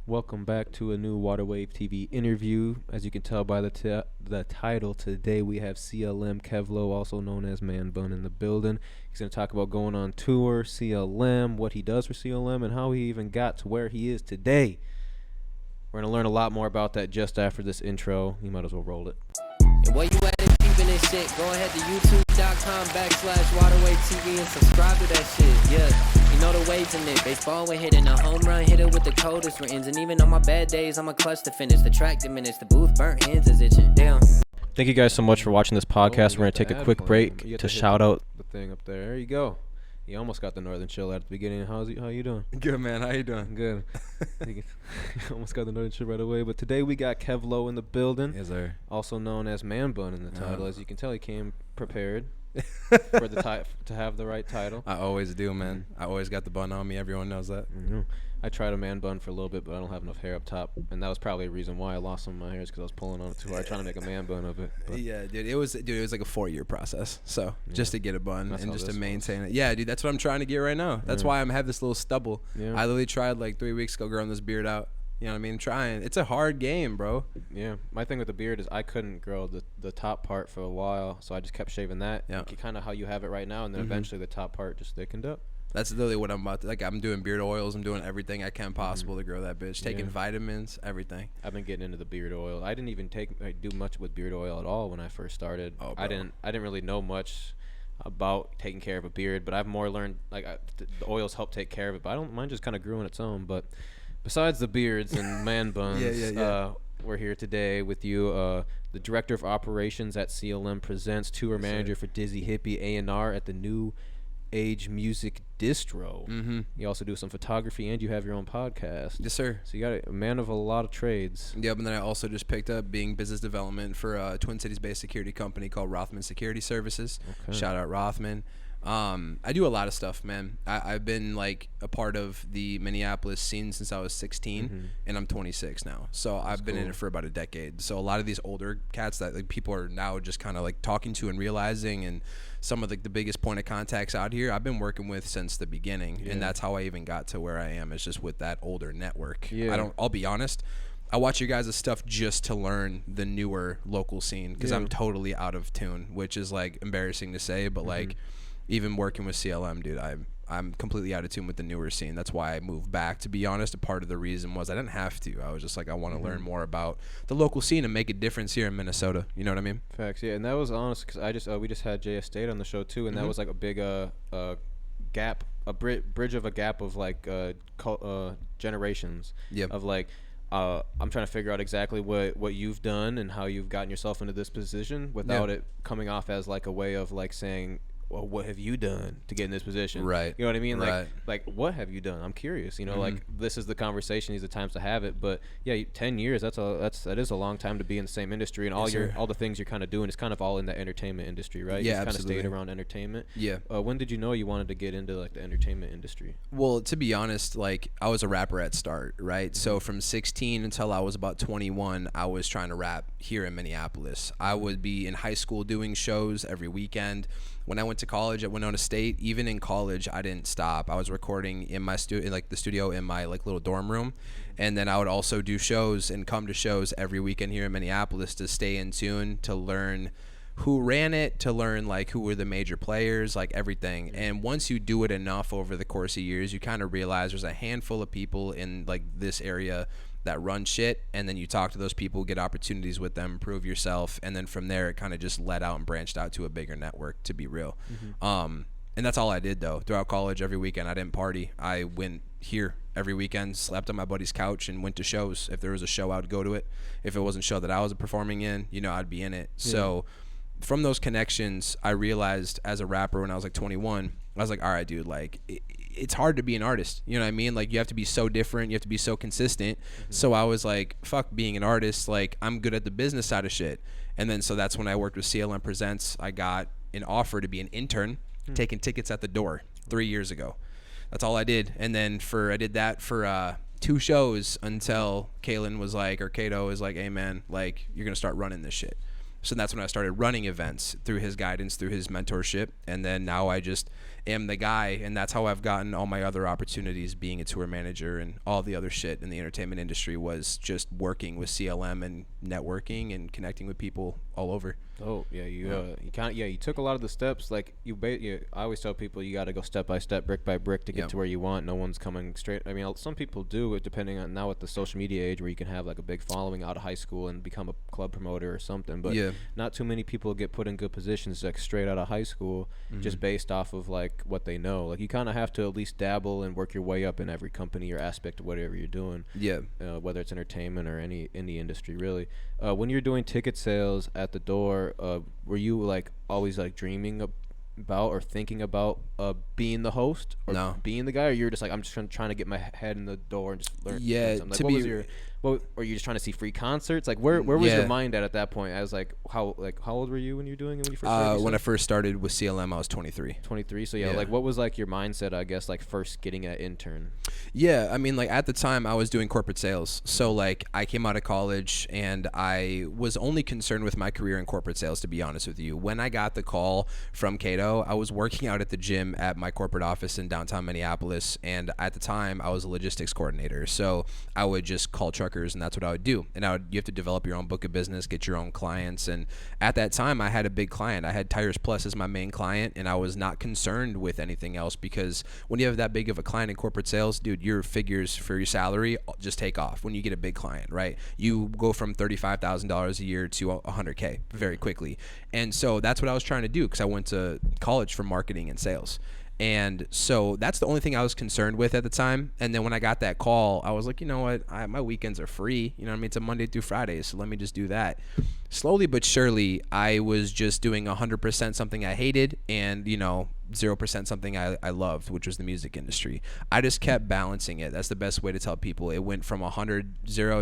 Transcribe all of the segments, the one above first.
Welcome back to a new Waterwave TV interview. As you can tell by the title, today we have CLM Kevloe, also known as Man Bun, in the building. He's going to talk about going on tour, CLM, what he does for CLM, and how he even got to where he is today. We're going to learn a lot more about that just after this intro. You might as well roll it. And where you at if peeping this shit, go ahead to youtube.com/Waterwave TV and subscribe to that shit. Yeah, you know the waves in it. Baseball, we're hitting a home run, hit it with the coldest rains. And even on my bad days, I'm a clutch to finish. The track diminished, the booth burnt, hands is itching. Damn. Thank you guys so much for watching this podcast. We're going to take a quick break You to get shout out. the thing up there. There you go. You almost got the Northern Chill at the beginning. How you doing? Good, man. How you doing? Good. You almost got the Northern Chill right away. But today we got Kevloe in the building. Yes, sir. Also known as Man Bun in the title. As you can tell, he came prepared for the to have the right title. I always do, man. I always got the bun on me. Everyone knows that. Mm-hmm. I tried a man bun for a little bit, but I don't have enough hair up top, and that was probably a reason why I lost some of my hairs because I was pulling on it too hard, trying to make a man bun of it. But Yeah, dude. It was like a 4-year process. So just to get a bun That's and how just to this maintain it. Yeah, dude. That's what I'm trying to get right now. That's why I have this little stubble. Yeah. I literally tried like 3 weeks ago growing this beard out. You know what I mean? Trying. It's a hard game, bro. Yeah, my thing with the beard is I couldn't grow the top part for a while, so I just kept shaving that. Yeah. Kind of how you have it right now, and then eventually the top part just thickened up. That's literally what I'm about to, like, I'm doing beard oils. I'm doing everything I can possible to grow that bitch. Taking vitamins, everything. I've been getting into the beard oil. I didn't even do much with beard oil at all when I first started. Oh, I bro. didn't really know much about taking care of a beard, but I've more learned the oils help take care of it. But I don't mind just kind of grew on its own. But besides the beards and man buns, we're here today with you, the director of operations at CLM Presents, tour manager for Dizzy Hippie A&R at the New Age Music Distro. Mm-hmm. You also do some photography, and you have your own podcast. Yes, sir. So you got a man of a lot of trades. Yep, and then I also just picked up being business development for a Twin Cities-based security company called Rothman Security Services. Okay. Shout out Rothman. I do a lot of stuff, man. I've been like a part of the Minneapolis scene since I was 16, and I'm 26 now. So I've been in it for about a decade. So a lot of these older cats that like people are now just kind of like talking to and realizing, and some of the biggest point of contacts out here, I've been working with since the beginning, and that's how I even got to where I am. It's just with that older network. Yeah. I'll be honest. I watch you guys' stuff just to learn the newer local scene because I'm totally out of tune, which is like embarrassing to say, but like even working with CLM, dude, I'm completely out of tune with the newer scene. That's why I moved back. To be honest, a part of the reason was I didn't have to. I was just like, I want to learn more about the local scene and make a difference here in Minnesota. You know what I mean? Facts, yeah. And that was honest because we just had JS State on the show too, and that was like a big gap, bridge of a gap of like generations. Yep. Of like. I'm trying to figure out exactly what you've done and how you've gotten yourself into this position without it coming off as like a way of like saying, well, what have you done to get in this position? Right. You know what I mean? Right. Like what have you done? I'm curious. You know, like this is the conversation. These are the times to have it. But yeah, 10 years. That is a long time to be in the same industry, and all the things you're kind of doing is kind of all in the entertainment industry, right? Yeah, you kind of absolutely. stayed around entertainment. Yeah. When did you know you wanted to get into like the entertainment industry? Well, to be honest, like I was a rapper at start, right? So from 16 until I was about 21, I was trying to rap here in Minneapolis. I would be in high school doing shows every weekend. When I went to college at Winona State, even in college, I didn't stop. I was recording in my the studio in my like little dorm room, and then I would also do shows and come to shows every weekend here in Minneapolis to stay in tune, to learn who ran it, to learn like who were the major players, like everything. And once you do it enough over the course of years, you kind of realize there's a handful of people in like this area that run shit, and then you talk to those people, get opportunities with them, prove yourself, and then from there it kind of just led out and branched out to a bigger network, to be real. And that's all I did though. Throughout college, every weekend I didn't party. I went here every weekend, slept on my buddy's couch, and went to shows. If there was a show, I would go to it. If it wasn't a show that I was performing in, you know, I'd be in it. So from those connections, I realized as a rapper when I was like 21, I was like, all right, dude, like it's hard to be an artist. You know what I mean? Like you have to be so different. You have to be so consistent. So I was like, fuck being an artist. Like I'm good at the business side of shit. And then so that's when I worked with CLM Presents. I got an offer to be an intern, taking tickets at the door 3 years ago. That's all I did. And then I did that for 2 shows until Kato was like, hey man, like you're going to start running this shit. So that's when I started running events through his guidance, through his mentorship. And then now I just am the guy, and that's how I've gotten all my other opportunities, being a tour manager and all the other shit in the entertainment industry, was just working with CLM and networking and connecting with people all over. Oh yeah, you took a lot of the steps. Like I always tell people you got to go step by step, brick by brick to get to where you want. No one's coming straight. I mean, some people do it, depending on now with the social media age, where you can have like a big following out of high school and become a club promoter or something. But not too many people get put in good positions like straight out of high school, just based off of like what they know. Like you kind of have to at least dabble and work your way up in every company or aspect of whatever you're doing. Yeah. Whether it's entertainment or any industry really. When you're doing ticket sales at the door, were you like always like dreaming about or thinking about being the host or being the guy, or you're just like, I'm just trying to get my head in the door and just learn something? Like, what was your or you just trying to see free concerts? Like where was your mind at that point? I was like, how old were you when you were doing it, when you first started? When I first started with CLM, I was 23. So like what was like your mindset, I guess, like first getting an intern? I mean, like at the time I was doing corporate sales, so like I came out of college and I was only concerned with my career in corporate sales, to be honest with you. When I got the call from Cato, I was working out at the gym at my corporate office in downtown Minneapolis, and at the time I was a logistics coordinator, so I would just call truckers, and that's what I would do. And you have to develop your own book of business, get your own clients, and at that time I had a big client. I had Tires Plus as my main client, and I was not concerned with anything else, because when you have that big of a client in corporate sales, dude, your figures for your salary just take off when you get a big client, right? You go from $35,000 a year to $100K very quickly. And so that's what I was trying to do, because I went to college for marketing and sales. And so that's the only thing I was concerned with at the time. And then when I got that call, I was like, you know what? My weekends are free. You know what I mean? It's a Monday through Friday, so let me just do that. Slowly but surely, I was just doing 100% something I hated and, 0% something I loved, which was the music industry. I just kept balancing it. That's the best way to tell people. It went from 100-0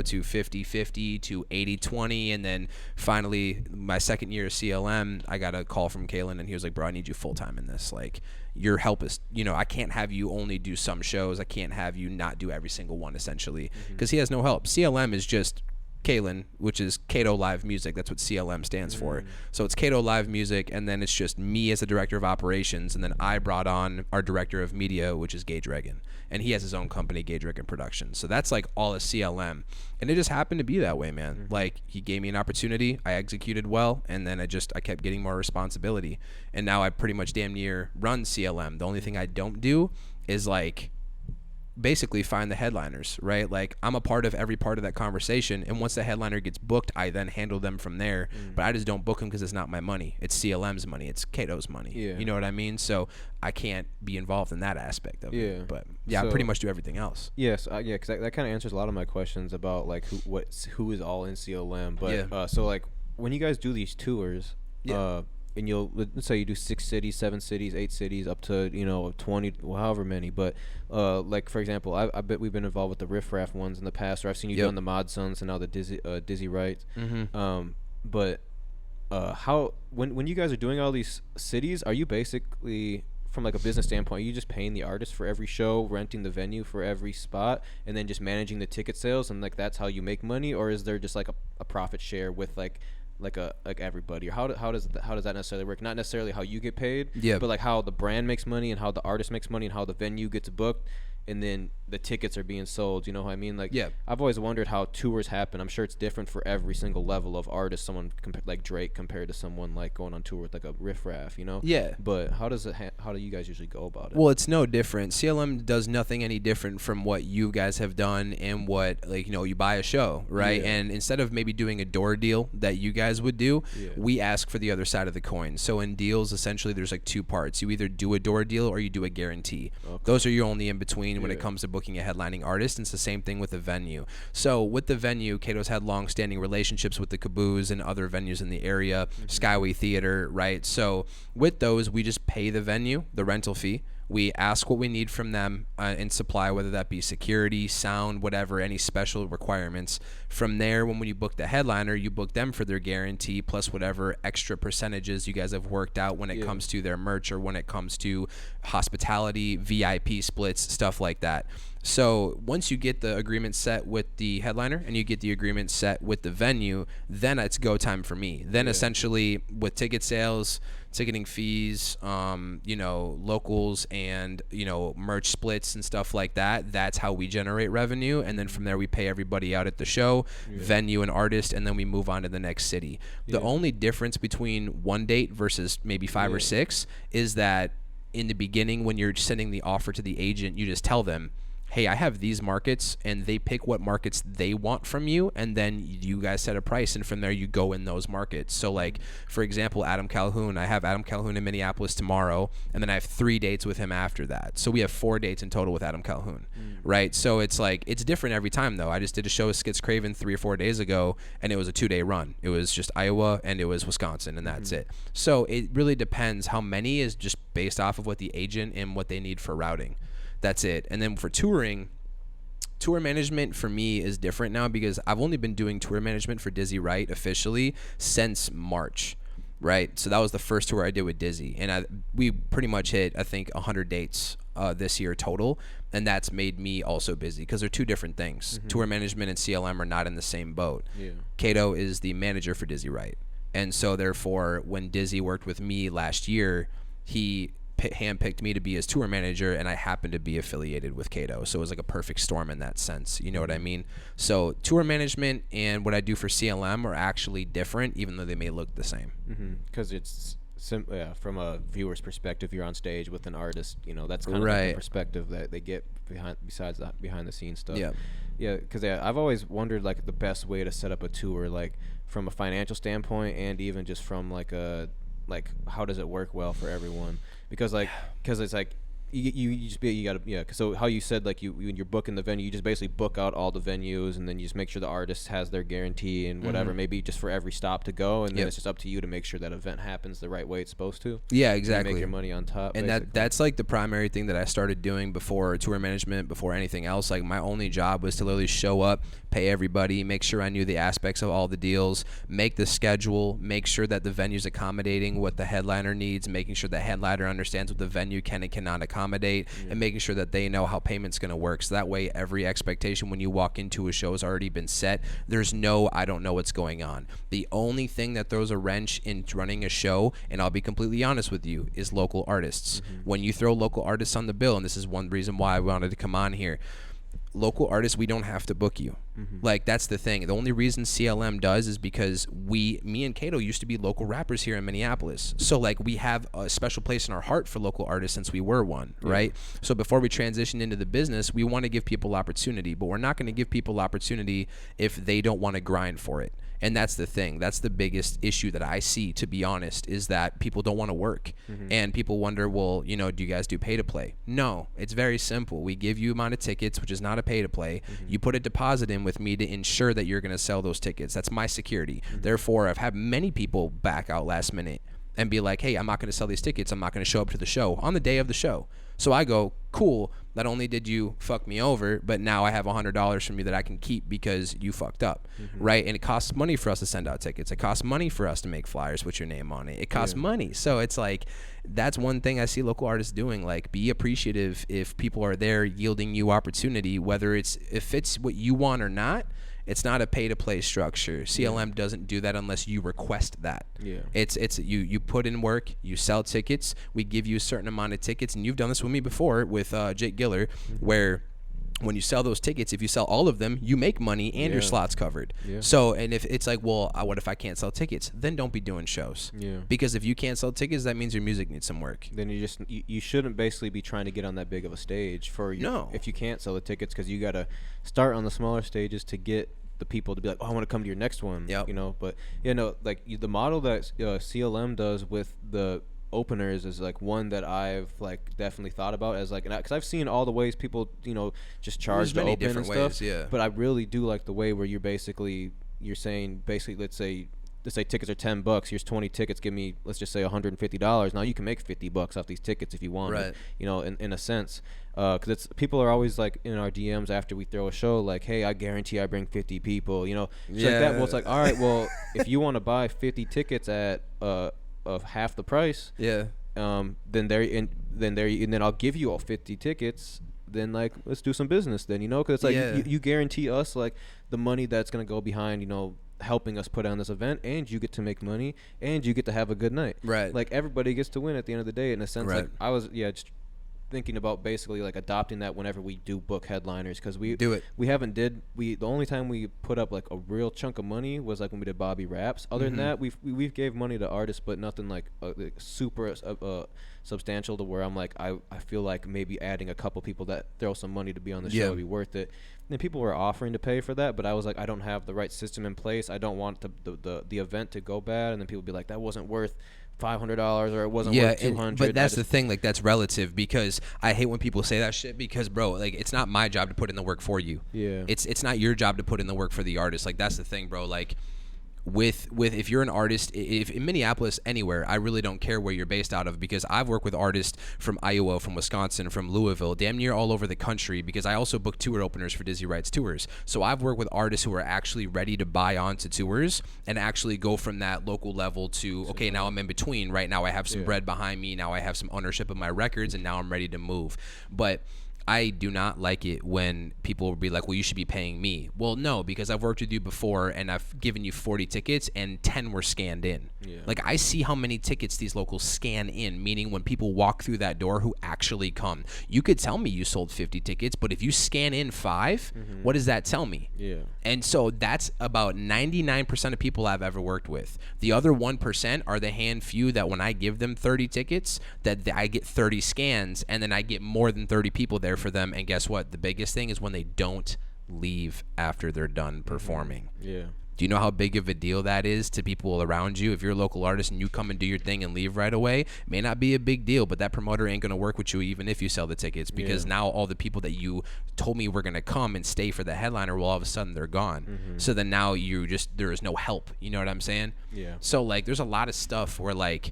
to 50-50 to 80-20. And then finally, my second year of CLM, I got a call from Kalen, and he was like, bro, I need you full-time in this. Like, your help is, I can't have you only do some shows. I can't have you not do every single one, essentially, because he has no help. CLM is just Kalen, which is Cato Live Music. That's what CLM stands for. So it's Cato Live Music, and then it's just me as the director of operations, and then I brought on our director of media, which is Gage Reagan, and he has his own company, Gage Reagan Productions. So that's like all of CLM, and it just happened to be that way, man. Like, he gave me an opportunity, I executed well, and then I kept getting more responsibility, and now I pretty much damn near run CLM. The only thing I don't do is like basically find the headliners, right? Like, I'm a part of every part of that conversation, and once the headliner gets booked, I then handle them from there. But I just don't book them because it's not my money. It's CLM's money. It's Cato's money. You know what I mean? So I can't be involved in that aspect of it. But I pretty much do everything else. Yes, because that kind of answers a lot of my questions about like who is all in CLM. But so like when you guys do these tours, and let's say you do 6 cities, 7 cities, 8 cities, up to 20, however many. But like for example, I bet we've been involved with the Riff Raff ones in the past, or I've seen you done the Modsuns and now the Dizzy Wright. But how when you guys are doing all these cities, are you basically, from like a business standpoint, are you just paying the artist for every show, renting the venue for every spot, and then just managing the ticket sales, and like that's how you make money? Or is there just like a profit share with like everybody, or how does that necessarily work? Not necessarily how you get paid, but like how the brand makes money and how the artist makes money and how the venue gets booked, and then the tickets are being sold. You know what I mean? Like, I've always wondered how tours happen. I'm sure it's different for every single level of artist. Someone like Drake compared to someone like going on tour with like a Riff Raff, But how do you guys usually go about it? Well, it's no different. CLM does nothing any different from what you guys have done, and what, like, you buy a show, right? And instead of maybe doing a door deal that you guys would do, we ask for the other side of the coin. So in deals, essentially, there's like 2 parts. You either do a door deal or you do a guarantee. Those are your only in between when it comes to booking a headlining artist. And it's the same thing with the venue. So with the venue, Cato's had long-standing relationships with the Caboose and other venues in the area, Skyway Theater, right? So with those, we just pay the venue the rental fee. We ask what we need from them in supply, whether that be security, sound, whatever, any special requirements. From there, when you book the headliner, you book them for their guarantee plus whatever extra percentages you guys have worked out when it comes to their merch, or when it comes to hospitality, VIP splits, stuff like that. So once you get the agreement set with the headliner and you get the agreement set with the venue, then it's go time for me. Then essentially with ticket sales, ticketing fees, locals and, merch splits and stuff like that, that's how we generate revenue. And then from there we pay everybody out at the show, venue and artist, and then we move on to the next city. The only difference between one date versus maybe 5 or 6 is that in the beginning when you're sending the offer to the agent, you just tell them, hey, I have these markets, and they pick what markets they want from you, and then you guys set a price, and from there you go in those markets. So like, for example, Adam Calhoun, I have Adam Calhoun in Minneapolis tomorrow, and then I have 3 dates with him after that. So we have 4 dates in total with Adam Calhoun, right? So it's like, it's different every time though. I just did a show with Skits Craven 3 or 4 days ago, and it was a 2-day run. It was just Iowa and it was Wisconsin, and that's it. So it really depends. How many is just based off of what the agent and what they need for routing. That's it. And then for touring, tour management for me is different now because I've only been doing tour management for Dizzy Wright officially since March, right? So that was the first tour I did with Dizzy. And we pretty much hit, I think, 100 dates this year total. And that's made me also busy because they're 2 different things. Tour management and CLM are not in the same boat. Kato is the manager for Dizzy Wright. And so therefore, when Dizzy worked with me last year, he handpicked me to be his tour manager, and I happened to be affiliated with Kato, so it was like a perfect storm in that sense. You know what I mean? So tour management and what I do for CLM are actually different, even though they may look the same. Because it's from a viewer's perspective, you're on stage with an artist. That's kind of like the perspective that they get besides that behind the scenes stuff. Because I've always wondered like the best way to set up a tour, like from a financial standpoint, and even just from like how does it work well for everyone. Because it's like you gotta so how you said like when you're booking the venue, you just basically book out all the venues, and then you just make sure the artist has their guarantee and whatever, maybe just for every stop to go, and then it's just up to you to make sure that event happens the right way it's supposed to. Yeah, exactly. Make your money on top. And that's like the primary thing that I started doing before tour management, before anything else. Like my only job was to literally show up, pay everybody, make sure I knew the aspects of all the deals, make the schedule, make sure that the venue's accommodating what the headliner needs, making sure the headliner understands what the venue can and cannot accommodate, and making sure that they know how payment's going to work. So that way every expectation when you walk into a show has already been set. There's no, I don't know what's going on. The only thing that throws a wrench in running a show, and I'll be completely honest with you, is local artists. When you throw local artists on the bill, and this is one reason why I wanted to come on here, local artists, we don't have to book you. Like that's the thing. The only reason CLM does is because me and Kato used to be local rappers here in Minneapolis. So like we have a special place in our heart for local artists since we were one, right? So before we transitioned into the business, we want to give people opportunity, but we're not going to give people opportunity if they don't want to grind for it. And that's the thing. That's the biggest issue that I see, to be honest, is that people don't want to work. And people wonder, well, do you guys do pay to play? No, it's very simple. We give you amount of tickets, which is not a pay to play. You put a deposit in with me to ensure that you're going to sell those tickets. That's my security. Therefore, I've had many people back out last minute and be like, hey, I'm not going to sell these tickets. I'm not going to show up to the show on the day of the show. So I go, cool, not only did you fuck me over, but now I have $100 from you that I can keep because you fucked up, right? And it costs money for us to send out tickets. It costs money for us to make flyers with your name on it. It costs money. So it's like, that's one thing I see local artists doing. Like, be appreciative if people are there yielding you opportunity, whether if it's what you want or not. It's not a pay-to-play structure. CLM doesn't do that unless you request that. It's you put in work, you sell tickets, we give you a certain amount of tickets, and you've done this with me before with Jake Giller, where when you sell those tickets, if you sell all of them, you make money and your slot's covered. So, and if it's like, well, what if I can't sell tickets? Then don't be doing shows. Because if you can't sell tickets, that means your music needs some work. Then you shouldn't basically be trying to get on that big of a stage for you. No. If you can't sell the tickets, because you got to start on the smaller stages to get the people to be like, oh, I want to come to your next one. But like the model that CLM does with the openers is like one that I've like definitely thought about as like, because I've seen all the ways people just charge to open and stuff. But I really do like the way where you're saying let's say tickets are $10. Here's 20 tickets. Give me, let's just say $150. Now you can make $50 off these tickets if you want. Right. In a sense, because people are always like in our DMs after we throw a show, like, hey, I guarantee I bring 50 people. Like that. Well, it's like, all right, well, if you want to buy 50 tickets at of half the price, then I'll give you all 50 tickets. then like let's do some business then, you know, because it's like you guarantee us like the money that's gonna go behind, you know, helping us put on this event, and you get to make money, and you get to have a good night. Right. Like everybody gets to win at the end of the day in a sense. Right. Like I was just thinking about basically like adopting that whenever we do book headliners, because we the only time we put up like a real chunk of money was like when we did Bobby Raps. Other than that, we've gave money to artists, but nothing like super substantial to where I'm like I feel like maybe adding a couple people that throw some money to be on the show would be worth it. And people were offering to pay for that, but I was like, I don't have the right system in place. I don't want the event to go bad, and then people be like, that wasn't worth $500 or it wasn't worth $200. But that's the thing, like that's relative, because I hate when people say that shit, because bro, like it's not my job to put in the work for you. Yeah. It's not your job to put in the work for the artist. Like that's the thing, bro. Like with if you're an artist, if in Minneapolis, anywhere, I really don't care where you're based out of, because I've worked with artists from Iowa, from Wisconsin, from Louisville, damn near all over the country, because I also book tour openers for Dizzy Wright's tours. So I've worked with artists who are actually ready to buy onto tours and actually go from that local level to, okay, now I'm in between. Right now I have some bread behind me. Now I have some ownership of my records, and now I'm ready to move. But I do not like it when people will be like, well, you should be paying me. Well, no, because I've worked with you before and I've given you 40 tickets and 10 were scanned in. Yeah. Like I see how many tickets these locals scan in, meaning when people walk through that door who actually come. You could tell me you sold 50 tickets, but if you scan in 5, what does that tell me? Yeah. And so that's about 99% of people I've ever worked with. The other 1% are the hand few that when I give them 30 tickets, that I get 30 scans, and then I get more than 30 people there for them. And guess what? The biggest thing is when they don't leave after they're done performing. Yeah. Do you know how big of a deal that is to people around you? If you're a local artist and you come and do your thing and leave right away, it may not be a big deal, but that promoter ain't going to work with you even if you sell the tickets, because now all the people that you told me were going to come and stay for the headliner, well, all of a sudden they're gone. So then now there is no help. You know what I'm saying? Yeah. So like there's a lot of stuff where like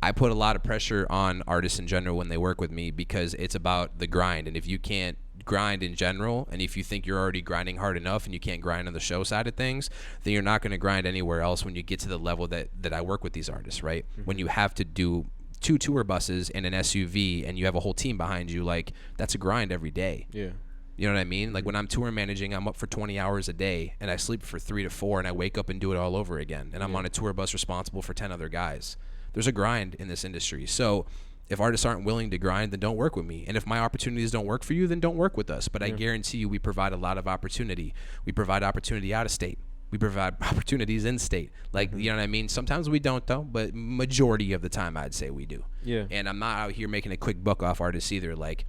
I put a lot of pressure on artists in general when they work with me, because it's about the grind. And if you can't grind in general, and if you think you're already grinding hard enough and you can't grind on the show side of things, then you're not going to grind anywhere else when you get to the level that I work with these artists, right? When you have to do 2 tour buses and an SUV and you have a whole team behind you, like that's a grind every day. Yeah. You know what I mean? Like when I'm tour managing, I'm up for 20 hours a day and I sleep for 3 to 4 and I wake up and do it all over again. And I'm on a tour bus responsible for 10 other guys. There's a grind in this industry. So if artists aren't willing to grind, then don't work with me. And if my opportunities don't work for you, then don't work with us. But I guarantee you we provide a lot of opportunity. We provide opportunity out of state. We provide opportunities in state. Like, you know what I mean? Sometimes we don't, though, but majority of the time I'd say we do. Yeah. And I'm not out here making a quick buck off artists either. Like,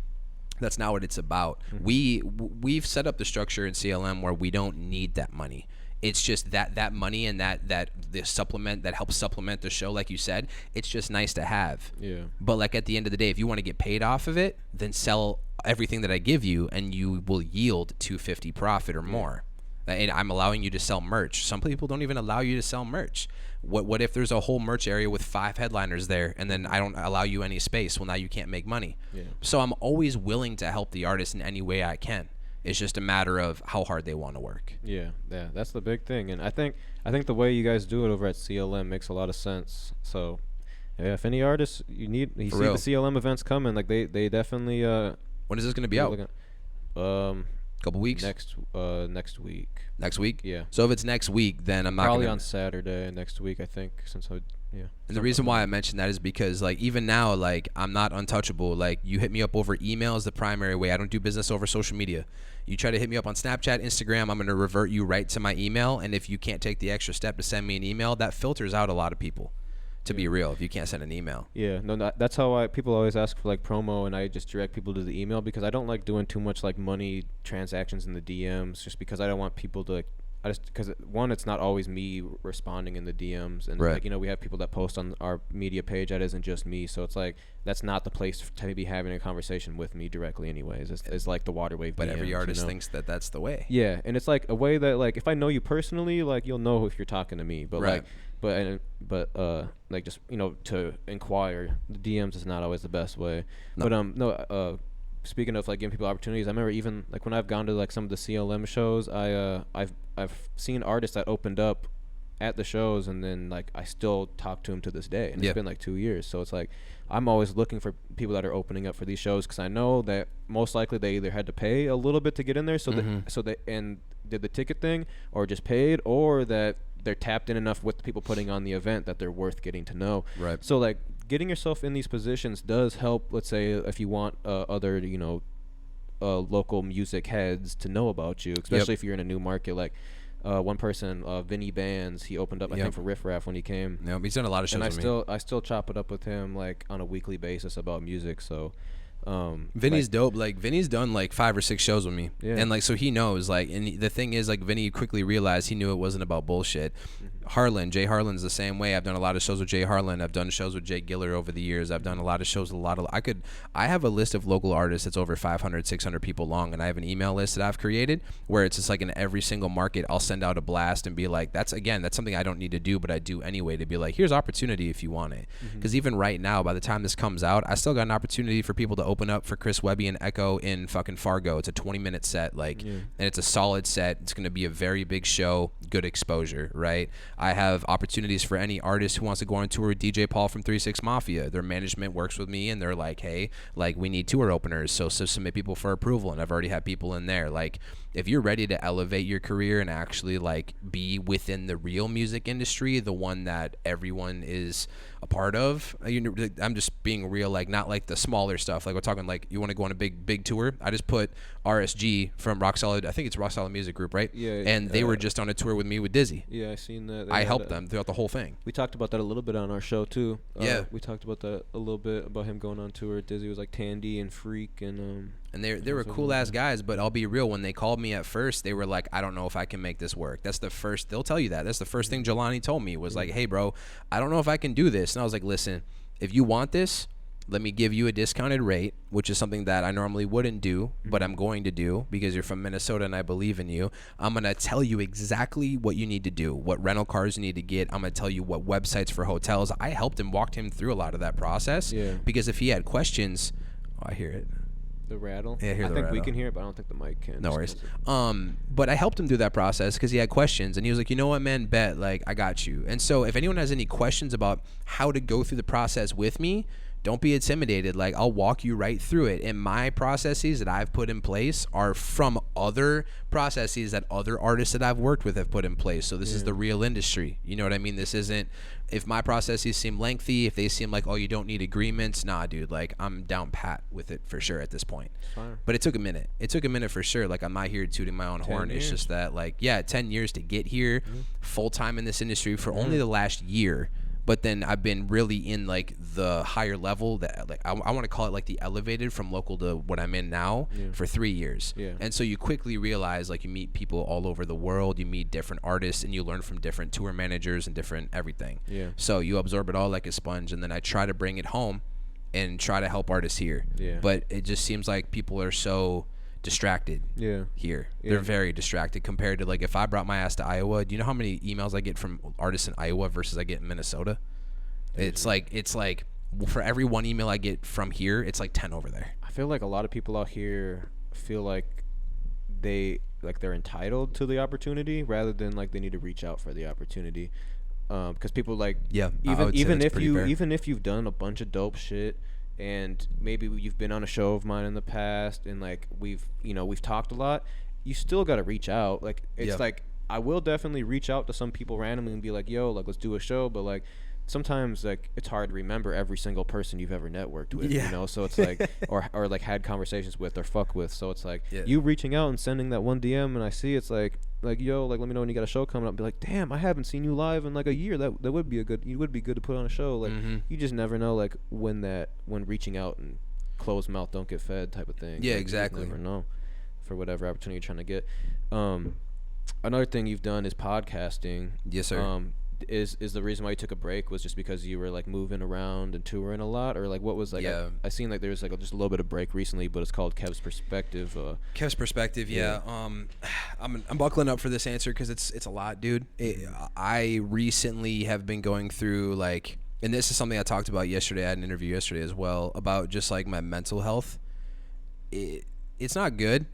that's not what it's about. We've set up the structure in CLM where we don't need that money. It's just that money and that the supplement that helps supplement the show, like you said, it's just nice to have. Yeah. But like at the end of the day, if you want to get paid off of it, then sell everything that I give you and you will yield $250 profit or more. And I'm allowing you to sell merch. Some people don't even allow you to sell merch. What if there's a whole merch area with 5 headliners there and then I don't allow you any space? Well, now you can't make money. Yeah. So I'm always willing to help the artist in any way I can. It's just a matter of how hard they want to work. Yeah, that's the big thing, and I think the way you guys do it over at CLM makes a lot of sense. So, yeah, if any artists you see the CLM events coming, like they definitely. When is this gonna be out? Couple weeks. Next week. Next week. Yeah. So if it's next week, then I'm not probably on Saturday next week, I think. And the reason why I mentioned that is because, like, even now, like, I'm not untouchable. Like, you hit me up over email is the primary way. I don't do business over social media. You try to hit me up on Snapchat, Instagram, I'm going to revert you right to my email. And if you can't take the extra step to send me an email, that filters out a lot of people, to be real, if you can't send an email. Yeah, no, that's how people always ask for, like, promo, and I just direct people to the email because I don't like doing too much, like, money transactions in the DMs just because I don't want people to, like, because one, it's not always me responding in the DMs, and like, you know, we have people that post on our media page that isn't just me, so it's like that's not the place to be having a conversation with me directly anyways. It's like the water wave but DMs, every artist thinks that that's the way. Yeah, and it's like a way that, like, if I know you personally, like, you'll know if you're talking to me, but like like, just, you know, to inquire, the DMs is not always the best way. But speaking of, like, giving people opportunities, I remember even, like, when I've gone to, like, some of the CLM shows, I've seen artists that opened up at the shows, and then like I still talk to him to this day, and Yep. it's been like 2 years. So it's like I'm always looking for people that are opening up for these shows, because I know that most likely they either had to pay a little bit to get in there, so they and did the ticket thing, or just paid, or that they're tapped in enough with the people putting on the event that they're worth getting to know. Right. So like getting yourself in these positions does help. Let's say if you want other, you know, local music heads to know about you, especially if you're in a new market. Like one person, Vinny Bands, he opened up I think for Riff Raff when he came. Yeah, he's done a lot of shows and with me. I still chop it up with him like on a weekly basis about music. So Vinny's like, dope. Like Vinny's done like 5 or 6 shows with me, Yeah. and like so he knows. Like, and the thing is, like Vinny quickly realized he knew it wasn't about bullshit. Jay Harlan's the same way. I've done a lot of shows with Jay Harlan. I've done shows with Jake Giller over the years. I've done a lot of shows with I have a list of local artists that's over 500, 600 people long, and I have an email list that I've created where it's just like in every single market I'll send out a blast and be like, that's something I don't need to do, but I do anyway, to be like, here's opportunity if you want it. Because even right now, by the time this comes out, I still got an opportunity for people to open up for Chris Webby and Echo in fucking Fargo. It's a 20-minute set, like, and it's a solid set. It's going to be a very big show, good exposure, right? I have opportunities for any artist who wants to go on tour with DJ Paul from 3-6 Mafia. Their management works with me, and they're like, hey, like, we need tour openers, so submit people for approval, and I've already had people in there. Like, if you're ready to elevate your career and actually like be within the real music industry, the one that everyone is a part of, I'm just being real, like not like the smaller stuff. Like we're talking like you want to go on a big tour. I just put RSG from Rock Solid, I think it's Rock Solid Music Group, right? Yeah. And they were just on a tour with me with Dizzy. Yeah, I seen that. I helped them throughout the whole thing. We talked about that a little bit on our show too. Yeah. We talked about that a little bit about him going on tour. Dizzy was like Tandy and Freak and they were cool ass guys, but I'll be real, when they called me at first, they were like, I don't know if I can make this work. They'll tell you that. That's the first thing Jelani told me was like, hey bro, I don't know if I can do this. And I was like, listen, if you want this, let me give you a discounted rate, which is something that I normally wouldn't do, but I'm going to do because you're from Minnesota and I believe in you. I'm going to tell you exactly what you need to do, what rental cars you need to get. I'm going to tell you what websites for hotels. I helped him, walked him through a lot of that process. Yeah. Because if he had questions, I hear it. the rattle. Yeah, I hear I the think we rattle. can hear it, but I don't think the mic can. No worries. But I helped him through that process because he had questions, and he was like, you know what, man, bet, like, I got you. And so if anyone has any questions about how to go through the process with me, don't be intimidated. Like, I'll walk you right through it. And my processes that I've put in place are from other processes that other artists that I've worked with have put in place. So this is the real industry. You know what I mean? This isn't, if my processes seem lengthy, if they seem like, oh, you don't need agreements, nah, dude, like, I'm down pat with it for sure at this point. Fine. But it took a minute. It took a minute for sure. Like, I'm not here tooting my own horn. years. It's just that, like, yeah, 10 years to get here, full time in this industry for only the last year. But then I've been really in like the higher level that, like, I want to call it like the elevated from local to what I'm in now for 3 years. Yeah. And so you quickly realize, like, you meet people all over the world, you meet different artists, and you learn from different tour managers and different everything. Yeah. So you absorb it all like a sponge, and then I try to bring it home and try to help artists here. Yeah. But it just seems like people are so distracted here. They're very distracted compared to, like, if I brought my ass to Iowa. Do you know how many emails I get from artists in Iowa versus I get in Minnesota? It's like for every one email I get from here, it's like 10 over there. I feel like a lot of people out here feel like they're entitled to the opportunity rather than like they need to reach out for the opportunity. Because people like even if you've done a bunch of dope shit and maybe you've been on a show of mine in the past and like we've talked a lot, you still got to reach out. Like it's like I will definitely reach out to some people randomly and be like, yo, like, let's do a show, but like sometimes like it's hard to remember every single person you've ever networked with, you know, so it's like or like had conversations with or fuck with, so it's like you reaching out and sending that one DM and I see it's like yo, like, let me know when you got a show coming up. Be like, damn, I haven't seen you live in like a year. That would be you would be good to put on a show. Like you just never know, like when reaching out and closed mouth don't get fed type of thing. Yeah, like, exactly. You never know for whatever opportunity you're trying to get. Another thing you've done is podcasting. Yes, sir. Is the reason why you took a break was just because you were like moving around and touring a lot, or like what was like? I seen like there was like just a little bit of break recently, but it's called Kev's Perspective. Kev's Perspective, yeah. I'm buckling up for this answer because it's a lot, dude. I recently have been going through like, and this is something I talked about yesterday. I had an interview yesterday as well about just like my mental health. It's not good.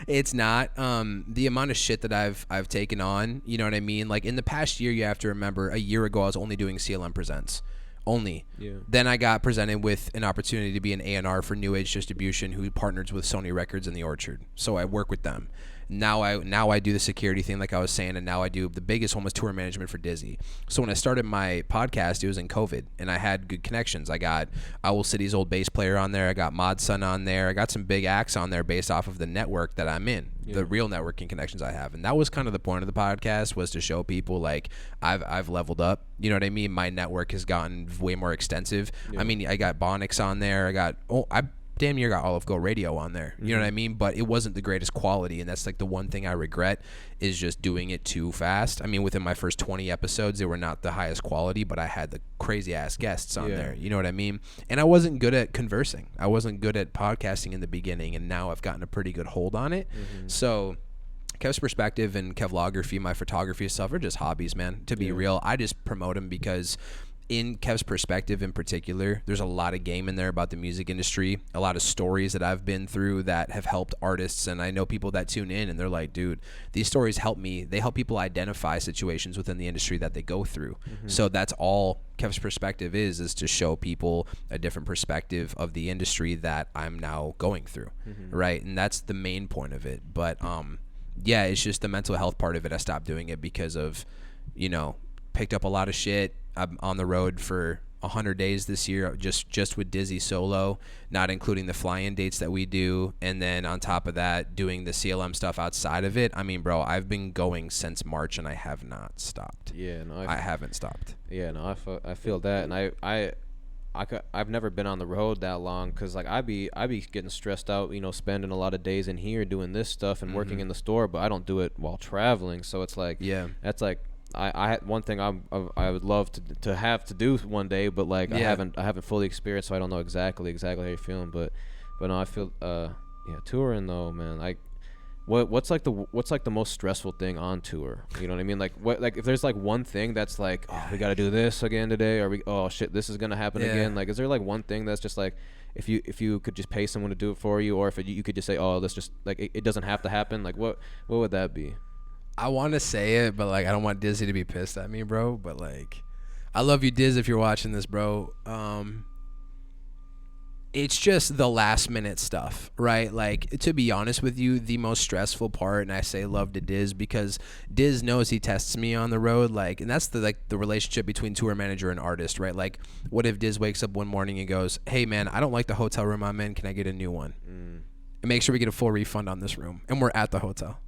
It's not. The amount of shit that I've taken on, you know what I mean? Like in the past year, you have to remember, a year ago I was only doing CLM Presents. Only. Yeah. Then I got presented with an opportunity to be an A&R for New Age Distribution, who partners with Sony Records in the Orchard. So I work with them. Now I do the security thing, like I was saying, and now I do the biggest one was tour management for Dizzy. So when I started my podcast, it was in COVID, and I had good connections. I got Owl City's old bass player on there. I got Modsun on there. I got some big acts on there based off of the network that I'm in, the real networking connections I have. And that was kind of the point of the podcast, was to show people like I've leveled up. You know what I mean? My network has gotten way more extensive. Yeah. I mean, I got Bonix on there. I damn near got Olive Go Radio on there. You know what I mean? But it wasn't the greatest quality, and that's like the one thing I regret, is just doing it too fast. I mean, within my first 20 episodes, they were not the highest quality, but I had the crazy ass guests on there. You know what I mean? And I wasn't good at conversing. I wasn't good at podcasting in the beginning, and now I've gotten a pretty good hold on it. So Kev's Perspective and Kevlography, my photography stuff, are just hobbies, man. To be real, I just promote them because in Kev's Perspective in particular, there's a lot of game in there about the music industry, a lot of stories that I've been through that have helped artists. And I know people that tune in and they're like, dude, these stories help me. They help people identify situations within the industry that they go through. So that's all Kev's Perspective is to show people a different perspective of the industry that I'm now going through. Right. And that's the main point of it. But, yeah, it's just the mental health part of it. I stopped doing it because of, picked up a lot of shit. I'm on the road for 100 days this year, just with Dizzy solo, not including the fly-in dates that we do. And then on top of that, doing the CLM stuff outside of it. I mean, bro, I've been going since March and I have not stopped. Yeah, no, I haven't stopped. Yeah, no, I feel that. And I've never been on the road that long, because like I be getting stressed out, spending a lot of days in here doing this stuff and working in the store, but I don't do it while traveling. So it's like, that's like, I had one thing I would love to have to do one day, but like I haven't fully experienced, so I don't know exactly how you're feeling. But no, I feel touring though, man. Like what's like the most stressful thing on tour? You know what I mean? Like if there's like one thing that's like, oh, we got to do this again today, or oh shit, this is gonna happen again. Like, is there like one thing that's just like, if you could just pay someone to do it for you, or if you could just say, oh, let's just like it doesn't have to happen. Like what would that be? I want to say it, but like I don't want Dizzy to be pissed at me, bro. But like, I love you, Diz, if you're watching this, bro. It's just the last minute stuff, right? Like, to be honest with you, the most stressful part, and I say love to Diz because Diz knows he tests me on the road, like, and that's the relationship between tour manager and artist, right? Like, what if Diz wakes up one morning and goes, hey man, I don't like the hotel room I'm in, can I get a new one? And make sure we get a full refund on this room, and we're at the hotel.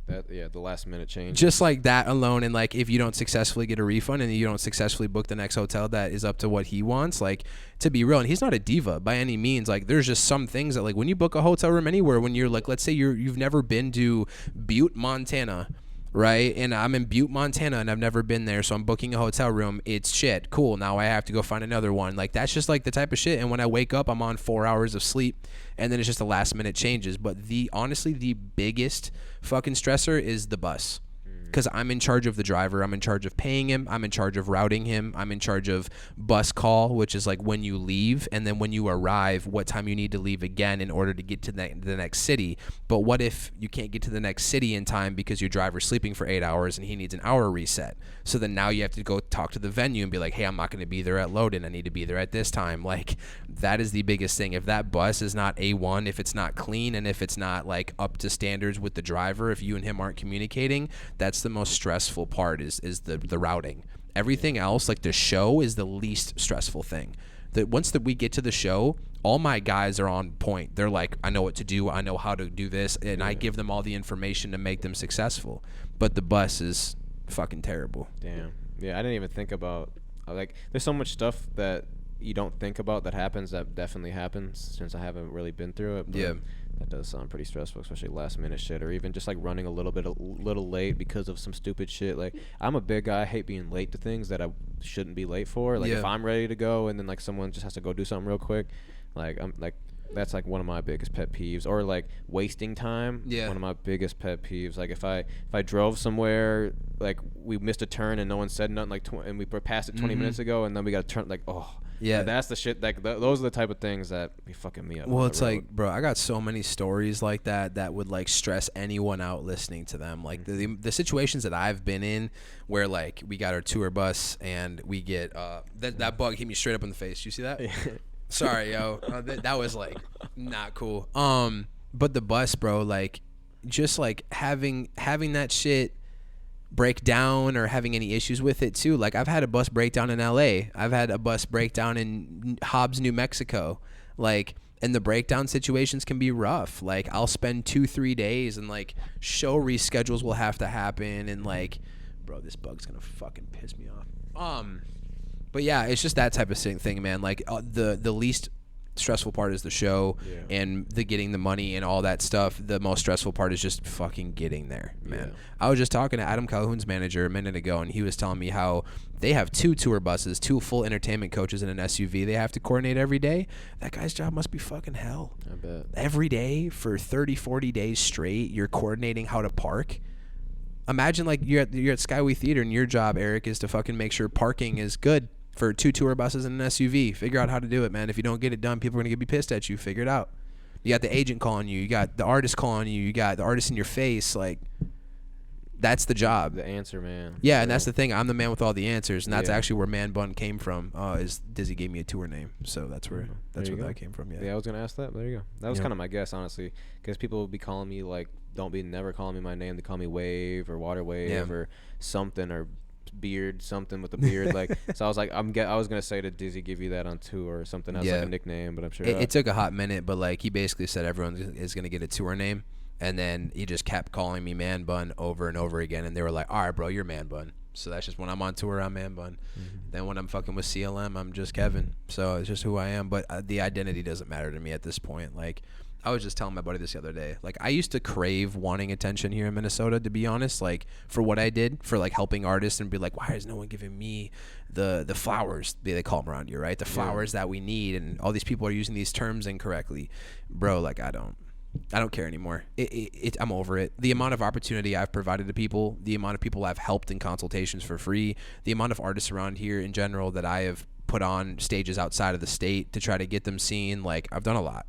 The last minute change. Just like that alone, and like if you don't successfully get a refund and you don't successfully book the next hotel that is up to what he wants, like, to be real, and he's not a diva by any means, like there's just some things that like when you book a hotel room anywhere, when you're like, let's say you've never been to Butte, Montana, right? And I'm in Butte, Montana, and I've never been there, so I'm booking a hotel room. It's shit. Cool. Now I have to go find another one. Like, that's just like the type of shit. And when I wake up, I'm on 4 hours of sleep, and then it's just the last minute changes. But honestly, the biggest fucking stressor is the bus. Because I'm in charge of the driver. I'm in charge of paying him. I'm in charge of routing him. I'm in charge of bus call, which is like when you leave, and then when you arrive, what time you need to leave again in order to get to the next city. But what if you can't get to the next city in time because your driver's sleeping for 8 hours and he needs an hour reset? So then now you have to go talk to the venue and be like, hey, I'm not going to be there at load-in. I need to be there at this time. Like, that is the biggest thing. If that bus is not A1, if it's not clean, and if it's not like up to standards with the driver, if you and him aren't communicating, that's the most stressful part is the routing. Everything else, like the show, is the least stressful thing. That once we get to the show, all my guys are on point. They're like, I know what to do, I know how to do this, and I give them all the information to make them successful. But the bus is fucking terrible. Damn. Yeah, I didn't even think about, like, there's so much stuff that you don't think about that happens that definitely happens, since I haven't really been through it. But yeah, that does sound pretty stressful, especially last minute shit, or even just like running a little late because of some stupid shit. Like, I'm a big guy, I hate being late to things that I shouldn't be late for. Like, if I'm ready to go and then like someone just has to go do something real quick, like I'm like, that's like one of my biggest pet peeves. Or like wasting time. Yeah. One of my biggest pet peeves. Like if I drove somewhere, like we missed a turn and no one said nothing, like and we passed it 20 minutes ago, and then we got to turn, like, oh, Yeah. That's the shit. Like those are the type of things that be fucking me up. Well, it's like, bro, I got so many stories like that would like stress anyone out listening to them. Like the situations that I've been in where like we got our tour bus and we get that bug hit me straight up in the face. You see that? Sorry, yo. That was like not cool. But the bus, bro, like just like having that shit break down or having any issues with it too. Like I've had a bus breakdown in LA. I've had a bus breakdown in Hobbs, New Mexico. Like, and the breakdown situations can be rough. Like I'll spend 2-3 days and like show reschedules will have to happen and like, bro, this bug's gonna fucking piss me off. But yeah, it's just that type of thing, man. Like the least stressful part is the show and the getting the money and all that stuff. The most stressful part is just fucking getting there, man. I was just talking to Adam Calhoun's manager a minute ago, and he was telling me how they have 2 tour buses, 2 full entertainment coaches, and an SUV they have to coordinate every day. That guy's job must be fucking hell. I bet. Every day for 30-40 days straight, you're coordinating how to park. Imagine like you're at Skyway Theater and your job, Eric, is to fucking make sure parking is good for 2 tour buses and an SUV. Figure out how to do it, man. If you don't get it done, people are going to be pissed at you. Figure it out. You got the agent calling you. You got the artist calling you. You got the artist in your face. Like, that's the job. The answer, man. Yeah, and that's the thing. I'm the man with all the answers, and that's actually where Man Bun came from. Is Dizzy gave me a tour name, so that's where that came from. Yeah, I was gonna ask that. There you go. That was kind of my guess, honestly, because people will be calling me like, never calling me my name. They call me Wave or Water Wave or something or Beard, something with a beard. Like, so I was like, I was gonna say, did Dizzy give you that on tour or something else, like a nickname? But I'm sure it took a hot minute, but like he basically said everyone is gonna get a tour name. And then he just kept calling me Man Bun over and over again. And they were like, all right, bro, you're Man Bun. So that's just when I'm on tour, I'm Man Bun. Then when I'm fucking with CLM, I'm just Kevin. So it's just who I am. But the identity doesn't matter to me at this point. Like, I was just telling my buddy this the other day. Like, I used to crave wanting attention here in Minnesota, to be honest. Like, for what I did, for, like, helping artists and be like, why is no one giving me the flowers, they call them around here, right? The flowers that we need. And all these people are using these terms incorrectly. Bro, like, I don't care anymore. I'm over it. The amount of opportunity I've provided to people, the amount of people I've helped in consultations for free, the amount of artists around here in general that I have put on stages outside of the state to try to get them seen, like, I've done a lot.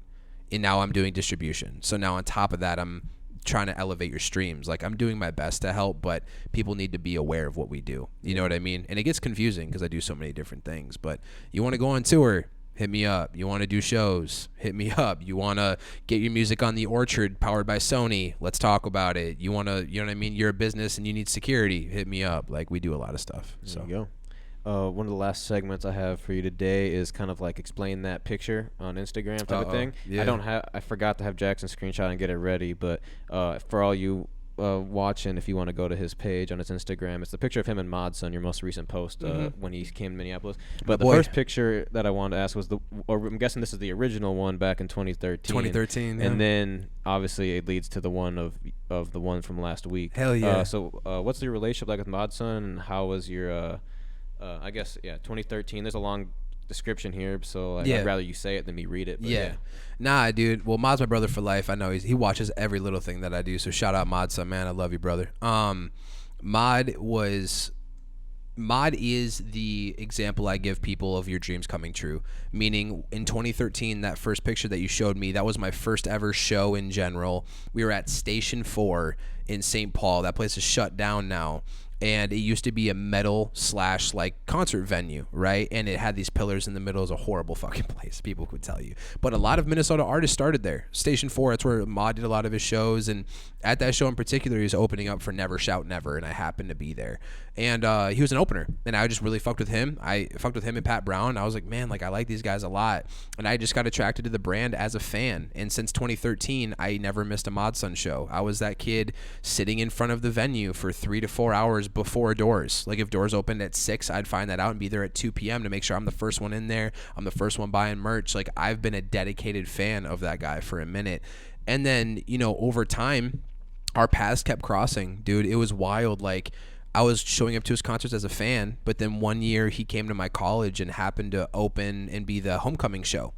And now I'm doing distribution. So now on top of that, I'm trying to elevate your streams. Like, I'm doing my best to help, but people need to be aware of what we do. You know what I mean? And it gets confusing because I do so many different things. But you want to go on tour, hit me up. You want to do shows, hit me up. You want to get your music on The Orchard powered by Sony, let's talk about it. You want to, you know what I mean? You're a business and you need security, hit me up. Like, we do a lot of stuff. There you go. One of the last segments I have for you today is kind of like explain that picture on Instagram type of thing. Yeah. I forgot to have Jackson screenshot and get it ready, but for all you watching, if you want to go to his page on his Instagram, it's the picture of him and Modsun, your most recent post when he came to Minneapolis. But the first picture that I wanted to ask was I'm guessing this is the original one back in 2013. 2013, yeah. And then obviously it leads to the one of the one from last week. Hell yeah. So what's your relationship like with Modsun, and how was your 2013? There's a long description here, so I'd rather you say it than me read it. But Nah, dude. Well, Mod's my brother for life. I know he watches every little thing that I do. So shout out Modsun, man. I love you, brother. Mod is the example I give people of your dreams coming true. Meaning, in 2013, that first picture that you showed me, that was my first ever show in general. We were at Station 4 in St. Paul. That place is shut down now. And it used to be a metal / like concert venue, right? And it had these pillars in the middle. It was a horrible fucking place, people could tell you. But a lot of Minnesota artists started there. Station 4, that's where Mod did a lot of his shows. And at that show in particular, he was opening up for Never Shout Never, and I happened to be there. And he was an opener, and I just really fucked with him. I fucked with him and Pat Brown. I was like, man, like, I like these guys a lot. And I just got attracted to the brand as a fan. And since 2013, I never missed a Modsun show. I was that kid sitting in front of the venue for 3 to 4 hours before doors. Like, if doors opened at 6, I'd find that out and be there at 2 p.m. to make sure I'm the first one in there. I'm the first one buying merch. Like, I've been a dedicated fan of that guy for a minute. And then, you know, over time, our paths kept crossing. Dude, it was wild. Like, I was showing up to his concerts as a fan, but then one year he came to my college and happened to open and be the homecoming show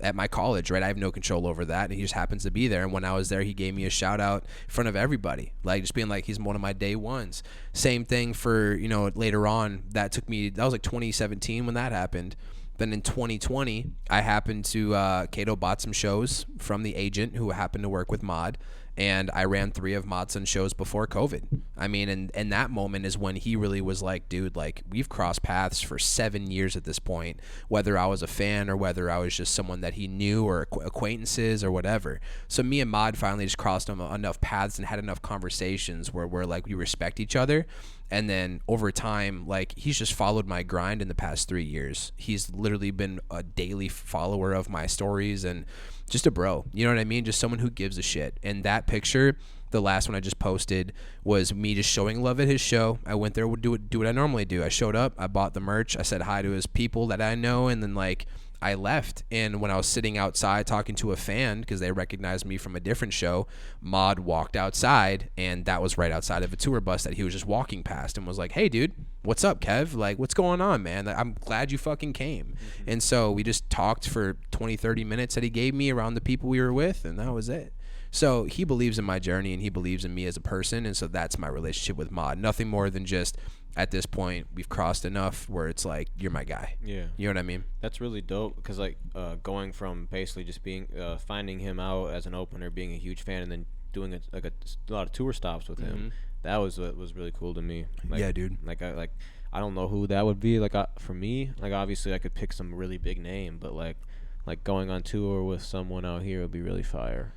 at my college, right? I have no control over that, and he just happens to be there. And when I was there, he gave me a shout out in front of everybody, like, just being like, he's one of my day ones. Same thing for, you know, later on. That was like 2017 when that happened. Then in 2020, I happened to, Cato bought some shows from the agent who happened to work with Mod, and I ran 3 of Modsun shows before COVID. I mean, and that moment is when he really was like, dude, like, we've crossed paths for 7 years at this point, whether I was a fan or whether I was just someone that he knew or acquaintances or whatever. So me and Mod finally just crossed enough paths and had enough conversations where we're like, we respect each other. And then over time, like, he's just followed my grind in the past 3 years. He's literally been a daily follower of my stories and just a bro. You know what I mean? Just someone who gives a shit. And that picture, the last one I just posted, was me just showing love at his show. I went there, would do what I normally do. I showed up, I bought the merch, I said hi to his people that I know, and then, like, I left. And when I was sitting outside talking to a fan, because they recognized me from a different show, Mod walked outside, and that was right outside of a tour bus that he was just walking past, and was like, hey, dude, what's up, Kev? Like, what's going on, man? I'm glad you fucking came. And so we just talked for 20-30 minutes that he gave me around the people we were with, and that was it. So he believes in my journey, and he believes in me as a person, and so that's my relationship with Mod. Nothing more than just, at this point, we've crossed enough where it's like, you're my guy. Yeah. You know what I mean? That's really dope, because, like, going from basically just being finding him out as an opener, being a huge fan, and then doing a lot of tour stops with him, that was what was really cool to me. Like, yeah, dude. I don't know who that would be. Like, for me, like, obviously I could pick some really big name, but like going on tour with someone out here would be really fire.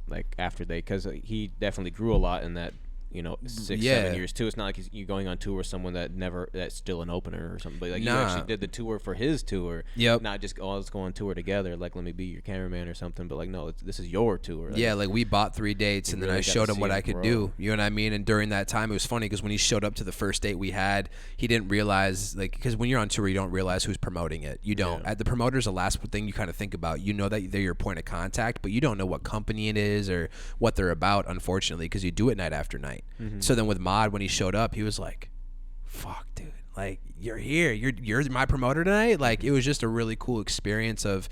Because he definitely grew a lot in that, 6-7 years too. It's not like you going on tour with someone that's still an opener or something, but like, you actually did the tour for his tour. Yep. Not just, let's go on tour together, like, let me be your cameraman or something, but like, no, this is your tour. Like we bought 3 dates, and then I showed him what I could do. You know what I mean? And during that time, it was funny because when he showed up to the first date we had, he didn't realize, like, because when you're on tour, you don't realize who's promoting it. You don't. At the promoter's the last thing you kind of think about. You know that they're your point of contact, but you don't know what company it is or what they're about, unfortunately, because you do it night after night. So then with Mod, when he showed up, he was like, fuck, dude, like, you're here, you're my promoter tonight. Like, it was just a really cool experience of,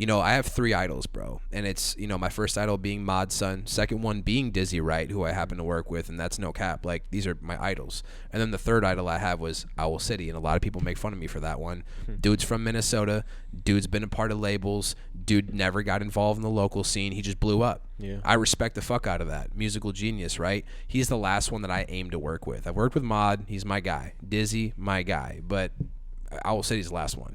I have 3 idols, bro, and it's, my first idol being Modsun, second one being Wright, who I happen to work with, and that's no cap, like, these are my idols. And then the third idol I have was Owl City, and a lot of people make fun of me for that one. Dude's from Minnesota, dude's been a part of labels, dude never got involved in the local scene, he just blew up. I respect the fuck out of that. Musical genius, right? He's the last one that I aim to work with. I've worked with Mod, he's my guy. Dizzy, my guy, but Owl City's the last one.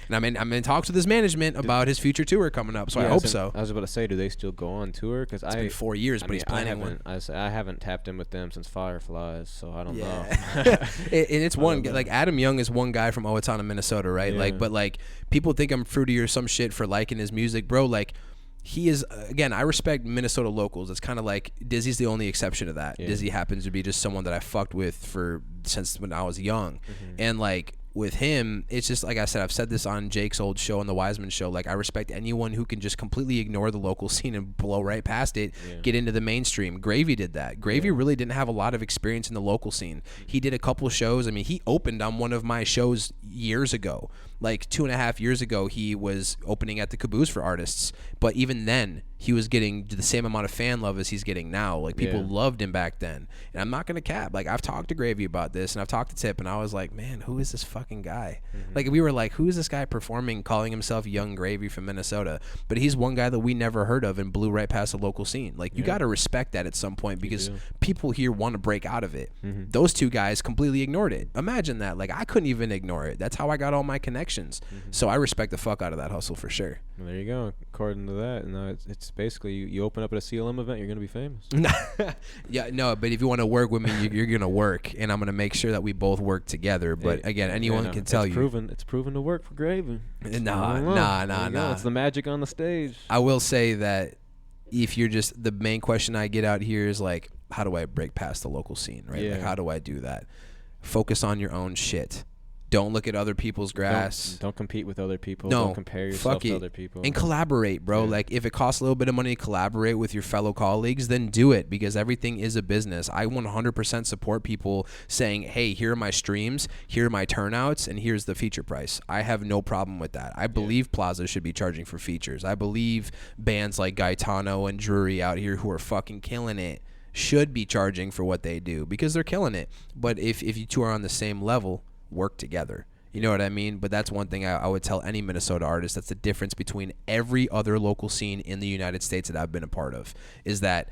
And I'm in talks with his management about his future tour coming up, so I hope so. I was about to say, do they still go on tour? Because it's been 4 years, but he's planning one. I haven't tapped in with them since Fireflies, so I don't know. And it's one, like, Adam Young is one guy from Owatonna, Minnesota, right? Yeah. Like, but like, people think I'm fruity or some shit for liking his music, bro. Like, he is, again, I respect Minnesota locals. It's kind of like Dizzy's the only exception to that. Dizzy happens to be just someone that I fucked with since when I was young. And like, with him, it's just like I said, I've said this on Jake's old show, on the Wiseman show, like, I respect anyone who can just completely ignore the local scene and blow right past it, get into the mainstream. Gravy did that. Gravy really didn't have a lot of experience in the local scene. He did a couple shows. I mean, he opened on one of my shows years ago. Like 2.5 years ago, he was opening at the Caboose for artists, but even then, he was getting the same amount of fan love as he's getting now. Like, people loved him back then. And I'm not gonna cap. Like, I've talked to Gravy about this, and I've talked to Tip, and I was like, man, who is this fucking guy? Like, we were like, who is this guy performing, calling himself Young Gravy from Minnesota? But he's one guy that we never heard of and blew right past the local scene. Like, you gotta respect that at some point, because people here want to break out of it. Those 2 guys completely ignored it. Imagine that. Like, I couldn't even ignore it. That's how I got all my connections. So I respect the fuck out of that hustle for sure. Well, there you go. According to that, it's basically you open up at a CLM event, you're gonna be famous. Yeah, no, but if you want to work with me, you're gonna work, and I'm gonna make sure that we both work together. But again, anyone can tell you. It's proven to work for Gravy. Nah. It's the magic on the stage. I will say that if you're just, the main question I get out here is like, how do I break past the local scene, right? Like, how do I do that? Focus on your own shit. Don't look at other people's grass. Don't compete with other people. No, don't compare yourself to other people. And collaborate, bro. Like, if it costs a little bit of money to collaborate with your fellow colleagues, then do it, because everything is a business. I 100% support people saying, hey, here are my streams, here are my turnouts, and here's the feature price. I have no problem with that. I believe Plaza should be charging for features. I believe bands like Gaetano and Drury out here who are fucking killing it should be charging for what they do, because they're killing it. But if you two are on the same level, work together. You know what I mean? But that's one thing I would tell any Minnesota artist. That's the difference between every other local scene in the United States that I've been a part of, is that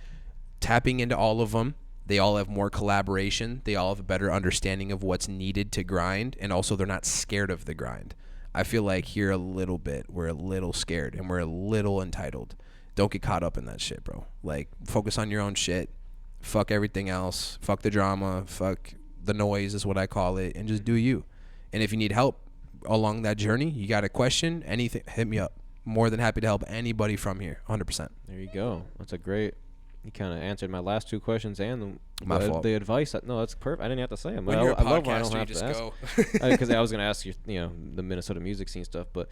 tapping into all of them, they all have more collaboration. They all have a better understanding of what's needed to grind. And also they're not scared of the grind. I feel like here we're a little scared and we're a little entitled. Don't get caught up in that shit, bro. Like, focus on your own shit. Fuck everything else. Fuck the drama. Fuck the noise is what I call it. And just do you. And if you need help along that journey, you got a question, anything, hit me up. More than happy to help anybody from here, 100%. There you go. That's a great. You kind of answered my last 2 questions and My fault. the advice. No, that's perfect. I didn't have to say them. When you're a I love when I don't podcaster, you have just to ask. go. Because I was gonna ask you, the Minnesota music scene stuff, but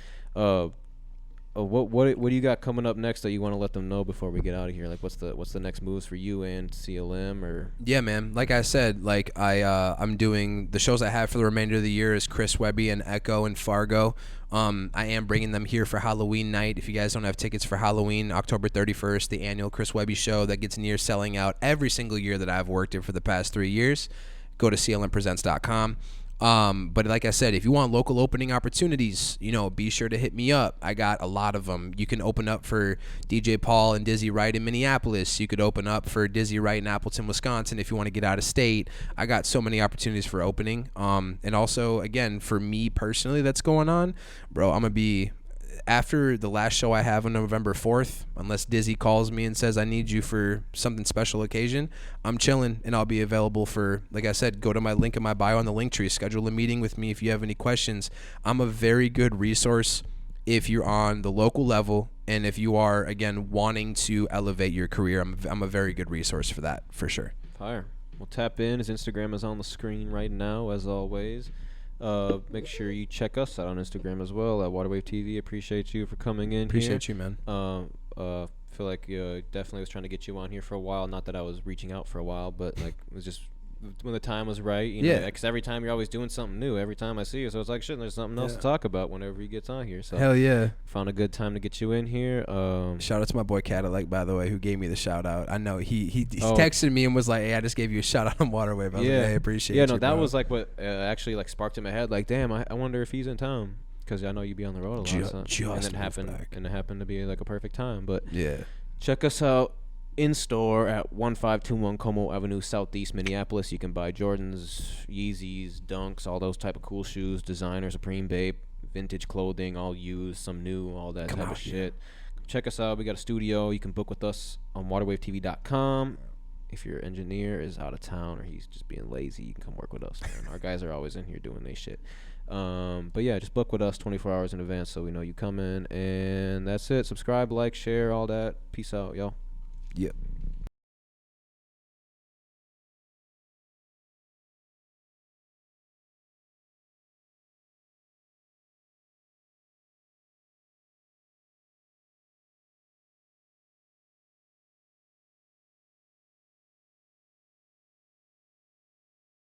what do you got coming up next that you want to let them know before we get out of here? Like, what's the next moves for you and CLM or? Yeah, man. Like I said, like I'm doing the shows I have for the remainder of the year is Chris Webby and Echo and Fargo. I am bringing them here for Halloween night. If you guys don't have tickets for Halloween, October 31st, the annual Chris Webby show that gets near selling out every single year that I've worked here for the past 3 years. Go to clmpresents.com. But like I said, if you want local opening opportunities, be sure to hit me up. I got a lot of them. You can open up for DJ Paul and Dizzy Wright in Minneapolis. You could open up for Dizzy Wright in Appleton, Wisconsin if you want to get out of state. I got so many opportunities for opening. And also, again, for me personally that's going on, bro, I'm going to be... After the last show I have on November 4th, unless Dizzy calls me and says I need you for something special occasion, I'm chilling and I'll be available for, like I said, go to my link in my bio on the Linktree, schedule a meeting with me if you have any questions. I'm a very good resource if you're on the local level and if you are, again, wanting to elevate your career. I'm a very good resource for that, for sure. Fire. Well, tap in. His Instagram is on the screen right now, as always. Make sure you check us out on Instagram as well at Waterwave TV. Appreciate you for coming in. Appreciate you, man. Feel like definitely was trying to get you on here for a while. Not that I was reaching out for a while, but like it was just when the time was right. Yeah. Because every time you're always doing something new. Every time I see you, so it's like shit. There's something else to talk about whenever he gets on here. So hell yeah. Found a good time to get you in here. Shout out to my boy Cadillac, by the way, who gave me the shout out. I know he texted me and was like, "Hey, I just gave you a shout out on Waterwave." I was like, "Hey, appreciate you." Yeah, no, that bro. was like what actually like sparked in my head. Like, damn, I wonder if he's in town because I know you be on the road a lot. And it happened to be like a perfect time. But yeah, check us out in store at 1521 Como Avenue, Southeast Minneapolis. You can buy Jordans, Yeezys, Dunks, all those type of cool shoes, designer, Supreme Babe, vintage clothing, all used, some new, all that type of shit. Check us out. We got a studio. You can book with us on waterwavetv.com. If your engineer is out of town or he's just being lazy, you can come work with us, man. Our guys are always in here doing their shit. But yeah, just book with us 24 hours in advance so we know you coming. And that's it. Subscribe, like, share, all that. Peace out, y'all. Yep.